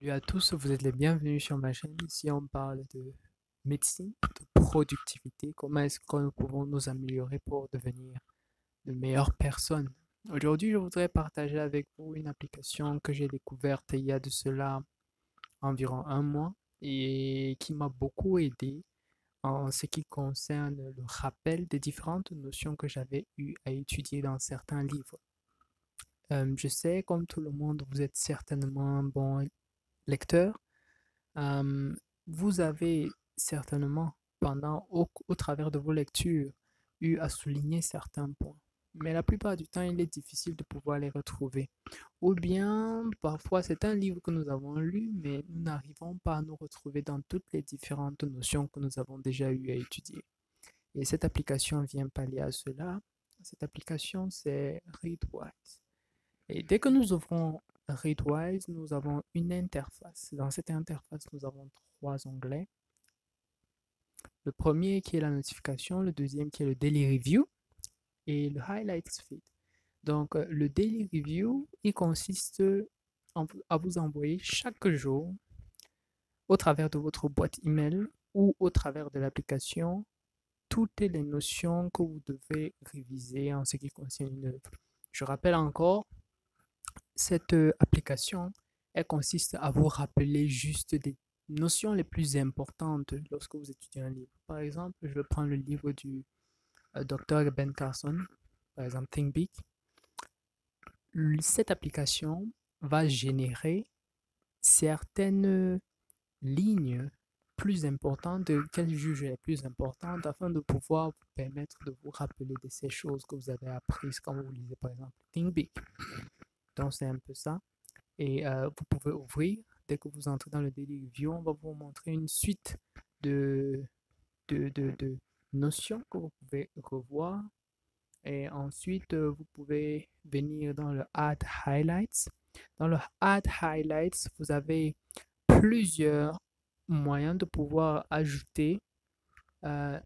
Salut à tous, vous êtes les bienvenus sur ma chaîne. Ici, on parle de médecine, de productivité, comment est-ce que nous pouvons nous améliorer pour devenir de meilleures personnes. Aujourd'hui, je voudrais partager avec vous une application que j'ai découverte il y a de cela environ un mois et qui m'a beaucoup aidé en ce qui concerne le rappel des différentes notions que j'avais eu à étudier dans certains livres. Je sais, comme tout le monde, vous êtes certainement un bon lecteur. Euh, Vous avez certainement, au travers de vos lectures, eu à souligner certains points. Mais la plupart du temps, il est difficile de pouvoir les retrouver. Ou bien, parfois, c'est un livre que nous avons lu, mais nous n'arrivons pas à nous retrouver dans toutes les différentes notions que nous avons déjà eu à étudier. Et cette application vient pallier à cela. Cette application, c'est Readwise. Et dès que nous ouvrons Readwise, nous avons une interface. Dans cette interface, nous avons trois onglets. Le premier qui est la notification, le deuxième qui est le Daily Review et le Highlights Feed. Donc, le Daily Review, il consiste à vous envoyer chaque jour, au travers de votre boîte email ou au travers de l'application, toutes les notions que vous devez réviser en ce qui concerne une œuvre. Je rappelle encore, cette application, elle consiste à vous rappeler juste des notions les plus importantes lorsque vous étudiez un livre. Par exemple, je vais prendre le livre du Dr. Ben Carson, par exemple Think Big. Cette application va générer certaines lignes plus importantes qu'elle juge les plus importantes afin de pouvoir vous permettre de vous rappeler de ces choses que vous avez apprises quand vous lisez par exemple Think Big. Donc c'est un peu ça. Et vous pouvez ouvrir, dès que vous entrez dans le Daily Review, on va vous montrer une suite de, de notions que vous pouvez revoir. Et ensuite, vous pouvez venir dans le Add Highlights. Dans le Add Highlights, vous avez plusieurs moyens de pouvoir ajouter euh,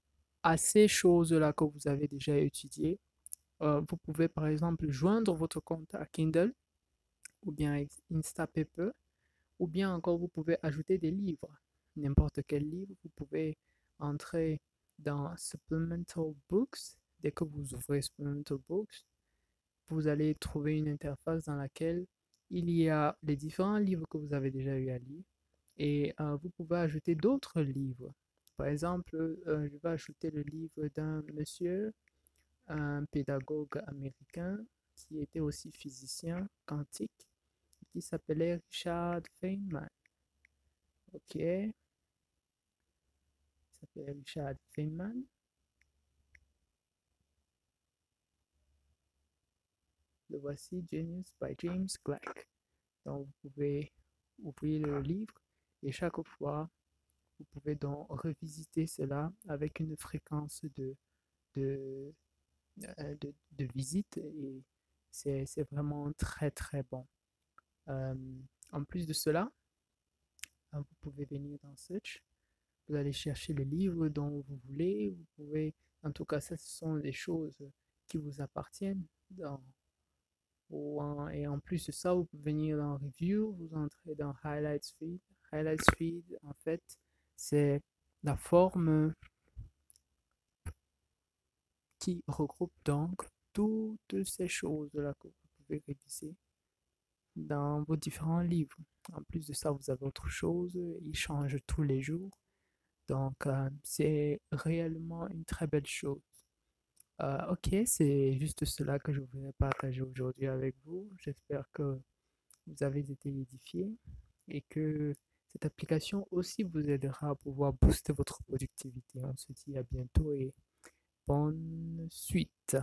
à ces choses-là que vous avez déjà étudiées. Vous pouvez par exemple joindre votre compte à Kindle ou bien Instapaper, ou bien encore vous pouvez ajouter des livres. N'importe quel livre, vous pouvez entrer dans Supplemental Books. Dès que vous ouvrez Supplemental Books, vous allez trouver une interface dans laquelle il y a les différents livres que vous avez déjà eu à lire et vous pouvez ajouter d'autres livres. Par exemple, je vais ajouter le livre d'un monsieur, un pédagogue américain qui était aussi physicien quantique, qui s'appelait Richard Feynman. Ok, il s'appelait Richard Feynman. Le voici, Genius by James Clerk. Donc, vous pouvez ouvrir le livre et chaque fois, vous pouvez donc revisiter cela avec une fréquence de, de visite et c'est vraiment très très bon. Euh, En plus de cela, vous pouvez venir dans Search, vous allez chercher le livre dont vous voulez, vous pouvez, en tout cas, ça, ce sont des choses qui vous appartiennent. Et en plus de ça, vous pouvez venir dans Review, vous entrez dans Highlights Feed. Highlights Feed, en fait, c'est la forme qui regroupe donc toutes ces choses-là que vous pouvez réviser dans vos différents livres. En plus de ça, vous avez autre chose, ils changent tous les jours. Donc, c'est réellement une très belle chose. Ok, c'est juste cela que je voulais partager aujourd'hui avec vous. J'espère que vous avez été édifiés et que cette application aussi vous aidera à pouvoir booster votre productivité. On se dit à bientôt et bonne suite.